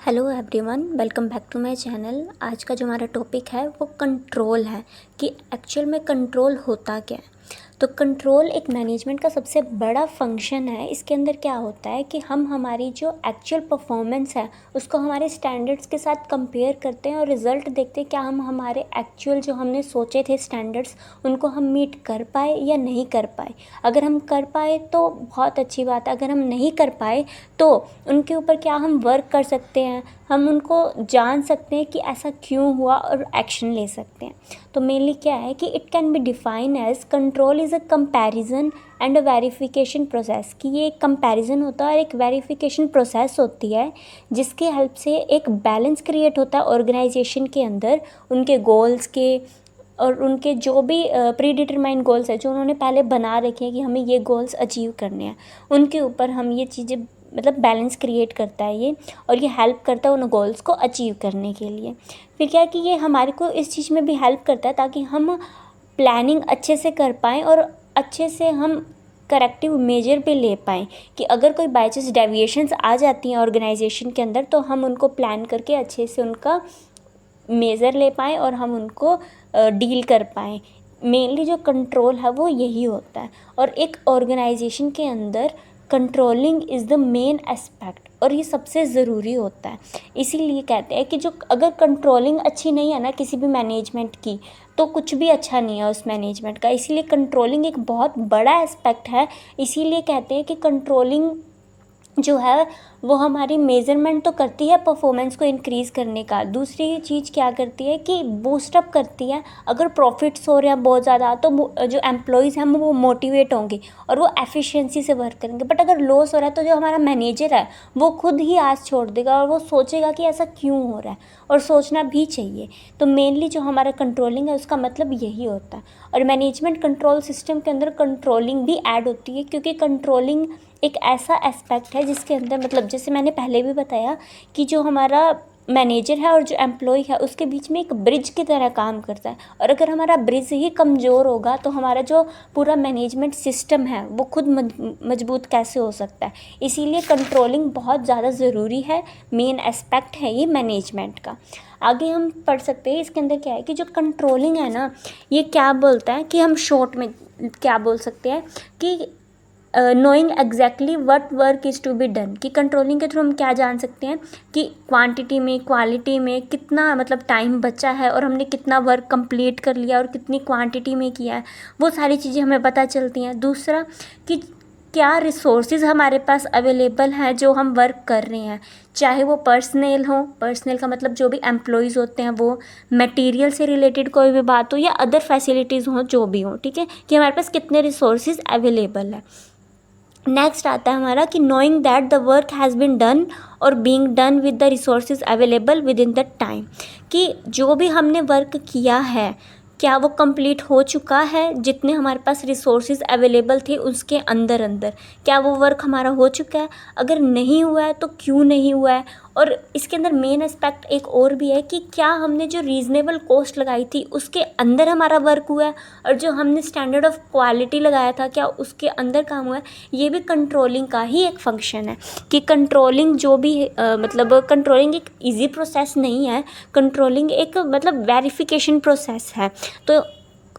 Hello everyone, welcome back to my channel. आज का जो हमारा टॉपिक है वो कंट्रोल है कि एक्चुअल में कंट्रोल होता क्या है। तो कंट्रोल एक मैनेजमेंट का सबसे बड़ा फंक्शन है। इसके अंदर क्या होता है कि हम हमारी जो एक्चुअल परफॉर्मेंस है उसको हमारे स्टैंडर्ड्स के साथ कंपेयर करते हैं और रिज़ल्ट देखते हैं क्या हम हमारे एक्चुअल जो हमने सोचे थे स्टैंडर्ड्स उनको हम मीट कर पाए या नहीं कर पाए। अगर हम कर पाए तो बहुत अच्छी बात है, अगर हम नहीं कर पाए तो उनके ऊपर क्या हम वर्क कर सकते हैं, हम उनको जान सकते हैं कि ऐसा क्यों हुआ और एक्शन ले सकते हैं। तो मेनली क्या है कि it can be define as control is a comparison and a verification process, कि ये एक कंपैरिजन होता है और एक वेरिफिकेशन प्रोसेस होती है जिसके हेल्प से एक बैलेंस क्रिएट होता है ऑर्गेनाइजेशन के अंदर उनके गोल्स के और उनके जो भी प्री डिटरमाइंड गोल्स है जो उन्होंने पहले बना रखे हैं कि हमें ये गोल्स अचीव करने हैं, उनके ऊपर हम ये चीज़ें मतलब बैलेंस क्रिएट करता है ये, और ये हेल्प करता है उन गोल्स को अचीव करने के लिए। फिर क्या है कि ये हमारे को इस चीज़ में भी हेल्प करता है ताकि हम प्लानिंग अच्छे से कर पाएँ और अच्छे से हम करेक्टिव मेजर पे ले पाएँ कि अगर कोई बाई चांस डेविएशंस आ जाती हैं ऑर्गेनाइजेशन के अंदर तो हम उनको प्लान करके अच्छे से उनका मेज़र ले पाएँ और हम उनको डील कर पाएँ। मेनली जो कंट्रोल है वो यही होता है, और एक ऑर्गेनाइजेशन के अंदर controlling is the main aspect, और ये सबसे ज़रूरी होता है। इसीलिए कहते हैं कि जो अगर कंट्रोलिंग अच्छी नहीं है ना किसी भी मैनेजमेंट की तो कुछ भी अच्छा नहीं है उस मैनेजमेंट का। इसीलिए कंट्रोलिंग एक बहुत बड़ा एस्पेक्ट है। इसीलिए कहते हैं कि कंट्रोलिंग जो है वो हमारी मेज़रमेंट तो करती है परफॉर्मेंस को इंक्रीज़ करने का। दूसरी चीज़ क्या करती है कि बूस्टअप करती है। अगर प्रॉफिट्स हो रहे हैं बहुत ज़्यादा तो जो एम्प्लॉयज़ हैं वो मोटिवेट होंगे और वो एफिशिएंसी से वर्क करेंगे। बट अगर लॉस हो रहा है तो जो हमारा मैनेजर है वो खुद ही आस छोड़ देगा और वो सोचेगा कि ऐसा क्यों हो रहा है, और सोचना भी चाहिए। तो मेनली जो हमारा कंट्रोलिंग है उसका मतलब यही होता है। और मैनेजमेंट कंट्रोल सिस्टम के अंदर कंट्रोलिंग भी ऐड होती है, क्योंकि कंट्रोलिंग एक ऐसा एस्पेक्ट है जिसके अंदर मतलब जैसे मैंने पहले भी बताया कि जो हमारा मैनेजर है और जो एम्प्लॉय है उसके बीच में एक ब्रिज की तरह काम करता है। और अगर हमारा ब्रिज ही कमज़ोर होगा तो हमारा जो पूरा मैनेजमेंट सिस्टम है वो खुद मजबूत कैसे हो सकता है। इसीलिए कंट्रोलिंग बहुत ज़्यादा ज़रूरी है, मेन एस्पेक्ट है ये मैनेजमेंट का। आगे हम पढ़ सकते हैं इसके अंदर क्या है कि जो कंट्रोलिंग है ना ये क्या बोलता है कि हम शॉर्ट में क्या बोल सकते हैं कि knowing exactly what work is to be done, कि कंट्रोलिंग के थ्रू हम क्या जान सकते हैं कि क्वांटिटी में क्वालिटी में कितना मतलब टाइम बचा है और हमने कितना वर्क कंप्लीट कर लिया और कितनी क्वांटिटी में किया है, वो सारी चीज़ें हमें पता चलती हैं। दूसरा कि क्या रिसोर्सेज हमारे पास अवेलेबल हैं जो हम वर्क कर रहे हैं, चाहे वो पर्सनल हो, पर्सनल का मतलब जो भी एम्प्लॉयज़ होते हैं वो, मटेरियल से रिलेटेड कोई भी बात हो या अदर फैसिलिटीज़ हों जो भी हो, ठीक है, कि हमारे पास कितने रिसोर्सेज अवेलेबल है। नेक्स्ट आता है हमारा कि knowing that the work has been done और being done with the resources available within the time, कि जो भी हमने वर्क किया है क्या वो कंप्लीट हो चुका है, जितने हमारे पास रिसोर्सेज अवेलेबल थे उसके अंदर अंदर क्या वो वर्क हमारा हो चुका है। अगर नहीं हुआ है तो क्यों नहीं हुआ है। और इसके अंदर मेन एस्पेक्ट एक और भी है कि क्या हमने जो रीज़नेबल कॉस्ट लगाई थी उसके अंदर हमारा वर्क हुआ है, और जो हमने स्टैंडर्ड ऑफ क्वालिटी लगाया था क्या उसके अंदर काम हुआ है। ये भी कंट्रोलिंग का ही एक फंक्शन है कि कंट्रोलिंग जो भी मतलब कंट्रोलिंग एक ईजी प्रोसेस नहीं है, कंट्रोलिंग एक मतलब वेरिफिकेशन प्रोसेस है। तो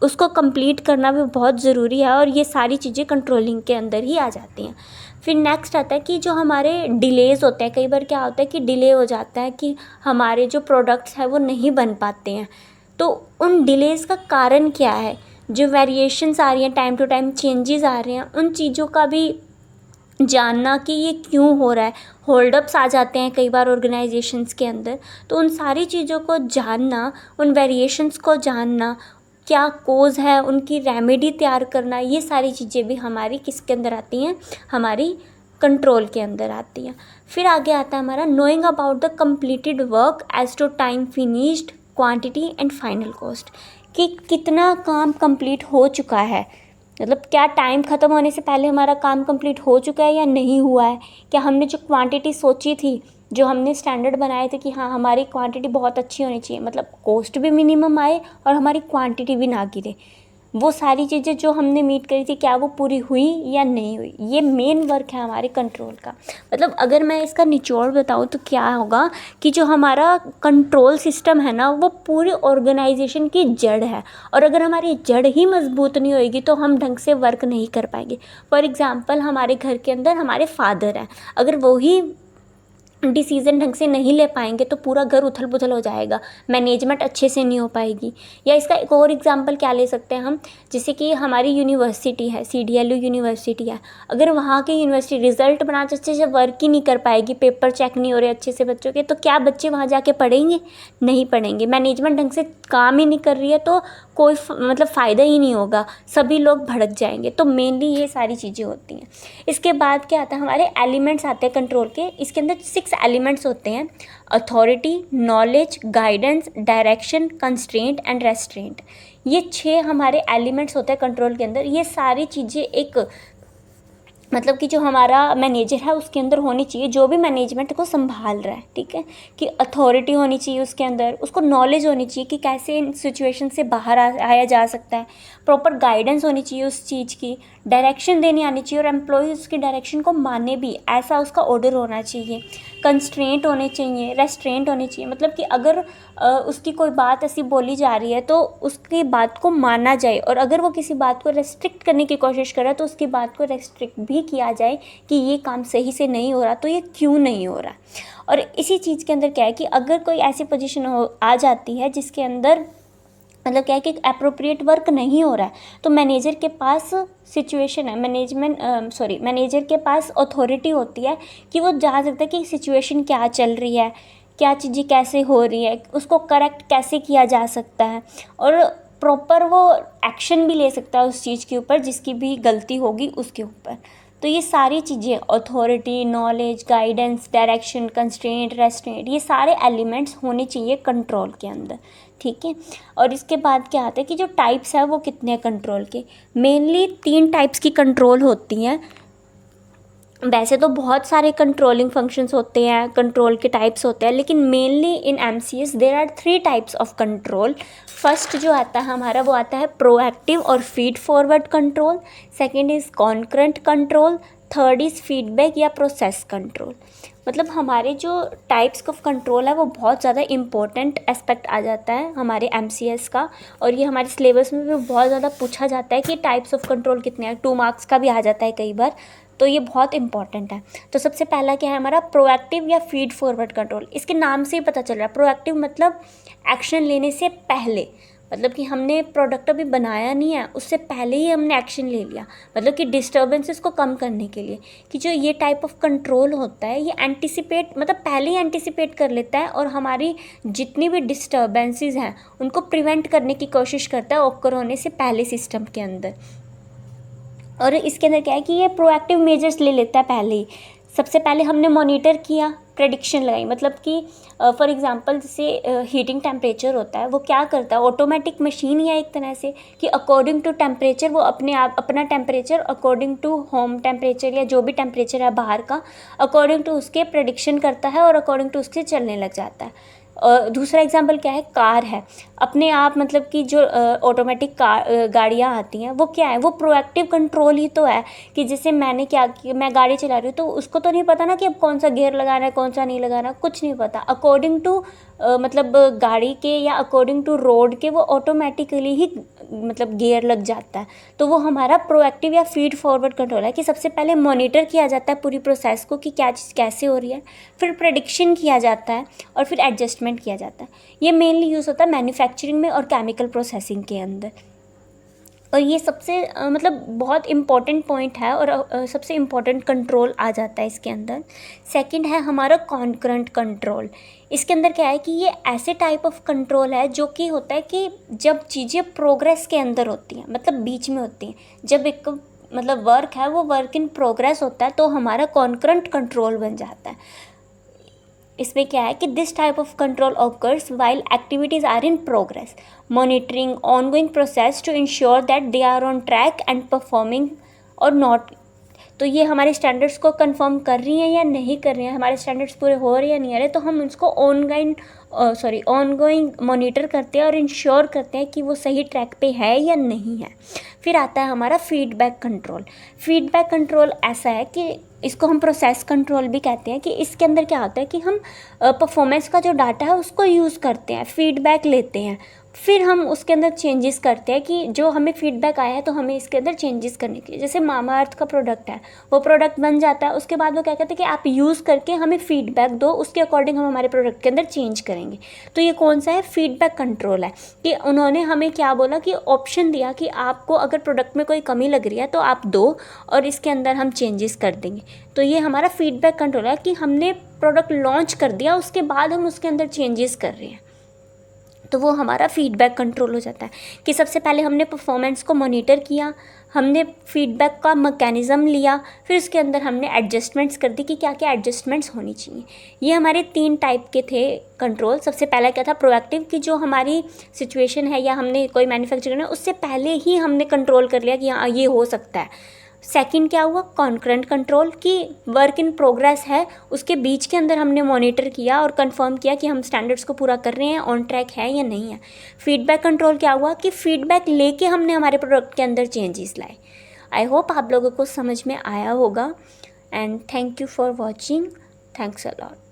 उसको कंप्लीट करना भी बहुत ज़रूरी है, और ये सारी चीज़ें कंट्रोलिंग के अंदर ही आ जाती हैं। फिर नेक्स्ट आता है कि जो हमारे डिलेज़ होते हैं, कई बार क्या होता है कि डिले हो जाता है कि हमारे जो प्रोडक्ट्स हैं वो नहीं बन पाते हैं। तो उन डिलेज़ का कारण क्या है, जो वेरिएशंस आ रही हैं, टाइम टू टाइम चेंजेस आ रहे हैं, उन चीज़ों का भी जानना कि ये क्यों हो रहा है। होल्डअप्स आ जाते हैं कई बार ऑर्गेनाइजेशंस के अंदर, तो उन सारी चीज़ों को जानना, उन वेरिएशंस को जानना, क्या कोज़ है, उनकी रेमेडी तैयार करना, ये सारी चीज़ें भी हमारी किसके अंदर आती हैं, हमारी कंट्रोल के अंदर आती हैं। फिर आगे आता है हमारा knowing about the completed work as to time finished, quantity and final cost, कि कितना काम कंप्लीट हो चुका है, मतलब क्या टाइम ख़त्म होने से पहले हमारा काम कंप्लीट हो चुका है या नहीं हुआ है। क्या हमने जो क्वांटिटी सोची थी, जो हमने स्टैंडर्ड बनाए थे कि हाँ हमारी क्वांटिटी बहुत अच्छी होनी चाहिए, मतलब कॉस्ट भी मिनिमम आए और हमारी क्वांटिटी भी ना गिरे, वो सारी चीज़ें जो हमने मीट करी थी क्या वो पूरी हुई या नहीं हुई, ये मेन वर्क है हमारे कंट्रोल का। मतलब अगर मैं इसका निचोड़ बताऊँ तो क्या होगा कि जो हमारा कंट्रोल सिस्टम है ना वो पूरी ऑर्गेनाइजेशन की जड़ है, और अगर हमारी जड़ ही मजबूत नहीं होएगी तो हम ढंग से वर्क नहीं कर पाएंगे। फॉर एग्ज़ाम्पल हमारे घर के अंदर हमारे फादर हैं, अगर वो ही डिसीज़न ढंग से नहीं ले पाएंगे तो पूरा घर उथल पुथल हो जाएगा, मैनेजमेंट अच्छे से नहीं हो पाएगी। या इसका एक और एग्जांपल क्या ले सकते हैं हम, जैसे कि हमारी यूनिवर्सिटी है, CDLU यूनिवर्सिटी है, अगर वहाँ की यूनिवर्सिटी रिजल्ट बनाते अच्छे से वर्क ही नहीं कर पाएगी, पेपर चेक नहीं हो रहे अच्छे से बच्चों के, तो क्या बच्चे वहाँ जाके पढ़ेंगे? नहीं पढ़ेंगे। मैनेजमेंट ढंग से काम ही नहीं कर रही है तो कोई मतलब फ़ायदा ही नहीं होगा, सभी लोग भड़क जाएंगे। तो मेनली ये सारी चीज़ें होती हैं। इसके बाद क्या आता है, हमारे एलिमेंट्स आते हैं कंट्रोल के। इसके अंदर 6 एलिमेंट्स होते हैं: authority, knowledge, guidance, direction, constraint and restaurant. ये 6 हमारे एलिमेंट्स होते हैं कंट्रोल के अंदर। ये सारी चीज़ें एक मतलब कि जो हमारा मैनेजर है उसके अंदर होनी चाहिए, जो भी मैनेजमेंट को संभाल रहा है, ठीक है, कि अथॉरिटी होनी चाहिए उसके अंदर, उसको नॉलेज होनी चाहिए कि कैसे इन सिचुएशन से बाहर आया जा सकता है, प्रॉपर गाइडेंस होनी चाहिए उस चीज़ की, डायरेक्शन देनी आनी चाहिए और एम्प्लॉय उसकी डायरेक्शन को माने भी, ऐसा उसका ऑर्डर होना चाहिए, कंस्ट्रेंट होने चाहिए, रेस्ट्रेंट होनी चाहिए, मतलब कि अगर उसकी कोई बात ऐसी बोली जा रही है तो उसकी बात को माना जाए, और अगर वो किसी बात को रेस्ट्रिक्ट करने की कोशिश करे तो उसकी बात को रेस्ट्रिक्ट भी किया जाए कि ये काम सही से नहीं हो रहा तो ये क्यों नहीं हो रहा। और इसी चीज़ के अंदर क्या है कि अगर कोई ऐसी पोजीशन आ जाती है जिसके अंदर मतलब क्या है कि अप्रोप्रिएट वर्क नहीं हो रहा है, तो मैनेजर के पास सिचुएशन है, मैनेजर के पास अथॉरिटी होती है कि वो जान सकता है कि सिचुएशन क्या चल रही है, क्या चीज़ें कैसे हो रही है, उसको करेक्ट कैसे किया जा सकता है, और प्रॉपर वो एक्शन भी ले सकता है उस चीज़ के ऊपर जिसकी भी गलती होगी उसके ऊपर। तो ये सारी चीज़ें authority, knowledge, guidance, direction, constraint, restaurant, ये सारे एलिमेंट्स होने चाहिए कंट्रोल के अंदर, ठीक है। और इसके बाद क्या आता है कि जो टाइप्स है वो कितने हैं कंट्रोल के। मेनली 3 टाइप्स की कंट्रोल होती हैं। वैसे तो बहुत सारे कंट्रोलिंग फंक्शंस होते हैं, कंट्रोल के टाइप्स होते हैं, लेकिन mainly in MCS there are 3 types of control. First जो आता है हमारा वो आता है प्रोएक्टिव और feed forward control, second is concurrent control, third is feedback या प्रोसेस कंट्रोल। मतलब हमारे जो टाइप्स ऑफ कंट्रोल है वो बहुत ज़्यादा इंपॉर्टेंट एस्पेक्ट आ जाता है हमारे MCS का, और ये हमारे सिलेबस में भी बहुत ज़्यादा पूछा जाता है कि टाइप्स ऑफ कंट्रोल कितने हैं, 2 मार्क्स का भी आ जाता है कई बार, तो ये बहुत इंपॉर्टेंट है। तो सबसे पहला क्या है हमारा प्रोएक्टिव या फीड फॉरवर्ड कंट्रोल। इसके नाम से ही पता चल रहा है, प्रोएक्टिव मतलब एक्शन लेने से पहले, मतलब कि हमने प्रोडक्ट अभी बनाया नहीं है उससे पहले ही हमने एक्शन ले लिया, मतलब कि डिस्टर्बेंसेस को कम करने के लिए। कि जो ये टाइप ऑफ कंट्रोल होता है ये एंटिसिपेट मतलब पहले ही एंटिसिपेट कर लेता है और हमारी जितनी भी डिस्टर्बेंसेस हैं उनको प्रिवेंट करने की कोशिश करता है ऑकर होने से पहले सिस्टम के अंदर। और इसके अंदर क्या है कि ये प्रोएक्टिव मेजर्स ले लेता है पहले ही। सबसे पहले हमने मॉनिटर किया, प्रेडिक्शन लगाई, मतलब कि फॉर एग्जांपल जैसे हीटिंग टेम्परेचर होता है, वो क्या करता है, ऑटोमेटिक मशीन ही है एक तरह से कि अकॉर्डिंग टू टेम्परेचर वो अपने आप अपना temperature according to home temperature या जो भी टेम्परेचर है बाहर का, अकॉर्डिंग टू उसके प्रेडिक्शन करता है और अकॉर्डिंग टू उसके चलने लग जाता है। दूसरा एग्जांपल क्या है, कार है, अपने आप मतलब कि जो ऑटोमेटिक कार गाड़ियाँ आती हैं वो क्या है, वो प्रोएक्टिव कंट्रोल ही तो है कि जैसे मैंने क्या किया, मैं गाड़ी चला रही हूँ तो उसको तो नहीं पता ना कि अब कौन सा गियर लगाना है कौन सा नहीं लगाना, कुछ नहीं पता, अकॉर्डिंग टू मतलब गाड़ी के या अकॉर्डिंग टू रोड के वो ऑटोमेटिकली ही मतलब गियर लग जाता है। तो वो हमारा प्रोएक्टिव या फीड फॉरवर्ड कंट्रोल है कि सबसे पहले मॉनिटर किया जाता है पूरी प्रोसेस को कि क्या चीज़ कैसे हो रही है, फिर प्रेडिक्शन किया जाता है और फिर एडजस्टमेंट किया जाता है। ये मेनली यूज़ होता है मैन्युफैक्चरिंग में और केमिकल प्रोसेसिंग के अंदर। और ये सबसे मतलब बहुत इम्पॉर्टेंट पॉइंट है और सबसे इम्पॉर्टेंट कंट्रोल आ जाता है इसके अंदर। सेकंड है हमारा कॉन्करेंट कंट्रोल। इसके अंदर क्या है कि ये ऐसे टाइप ऑफ कंट्रोल है जो कि होता है कि जब चीज़ें प्रोग्रेस के अंदर होती हैं, मतलब बीच में होती हैं, जब एक मतलब वर्क है वो वर्क इन प्रोग्रेस होता है तो हमारा कॉन्करेंट कंट्रोल बन जाता है। इसमें क्या है कि this type of control occurs while activities are in progress, monitoring ongoing process to ensure that they are on track and performing or not. तो ये हमारे स्टैंडर्ड्स को कंफर्म कर रही हैं या नहीं कर रही हैं, हमारे स्टैंडर्ड्स पूरे हो रहे हैं या नहीं आ रहे, तो हम उसको ऑनगोइंग मॉनिटर करते हैं और इंश्योर करते हैं कि वो सही ट्रैक पे है या नहीं है। फिर आता है हमारा फीडबैक कंट्रोल। फीडबैक कंट्रोल ऐसा है कि इसको हम प्रोसेस कंट्रोल भी कहते हैं, कि इसके अंदर क्या होता है कि हम परफॉर्मेंस का जो डाटा है उसको यूज़ करते हैं, फीडबैक लेते हैं, फिर हम उसके अंदर चेंजेस करते हैं कि जो हमें फीडबैक आया है तो हमें इसके अंदर चेंजेस करने के लिए। जैसे मामाअर्थ का प्रोडक्ट है, वो प्रोडक्ट बन जाता है, उसके बाद वो क्या कहते हैं कि आप यूज़ करके हमें फीडबैक दो, उसके अकॉर्डिंग हम हमारे प्रोडक्ट के अंदर चेंज करेंगे। तो ये कौन सा है, फीडबैक कंट्रोल है, कि उन्होंने हमें क्या बोला कि ऑप्शन दिया कि आपको अगर प्रोडक्ट में कोई कमी लग रही है तो आप दो और इसके अंदर हम चेंजेस कर देंगे। तो ये हमारा फीडबैक कंट्रोल है कि हमने प्रोडक्ट लॉन्च कर दिया, उसके बाद हम उसके अंदर चेंजेस कर रहे हैं, तो वो हमारा फीडबैक कंट्रोल हो जाता है। कि सबसे पहले हमने परफॉर्मेंस को मॉनिटर किया, हमने फीडबैक का मैकेनिज़्म लिया, फिर उसके अंदर हमने एडजस्टमेंट्स कर दी कि क्या क्या एडजस्टमेंट्स होनी चाहिए। ये हमारे 3 टाइप के थे कंट्रोल। सबसे पहला क्या था, प्रोएक्टिव, कि जो हमारी सिचुएशन है या हमने कोई मैन्युफैक्चर करना है उससे पहले ही हमने कंट्रोल कर लिया कि हाँ ये हो सकता है। सेकंड क्या हुआ, कॉन्करेंट कंट्रोल, कि वर्क इन प्रोग्रेस है, उसके बीच के अंदर हमने मॉनिटर किया और कंफर्म किया कि हम स्टैंडर्ड्स को पूरा कर रहे हैं, ऑन ट्रैक है या नहीं है। फीडबैक कंट्रोल क्या हुआ कि फीडबैक लेके हमने हमारे प्रोडक्ट के अंदर चेंजेस लाए। आई होप आप लोगों को समझ में आया होगा, and thank you for watching. Thanks a lot.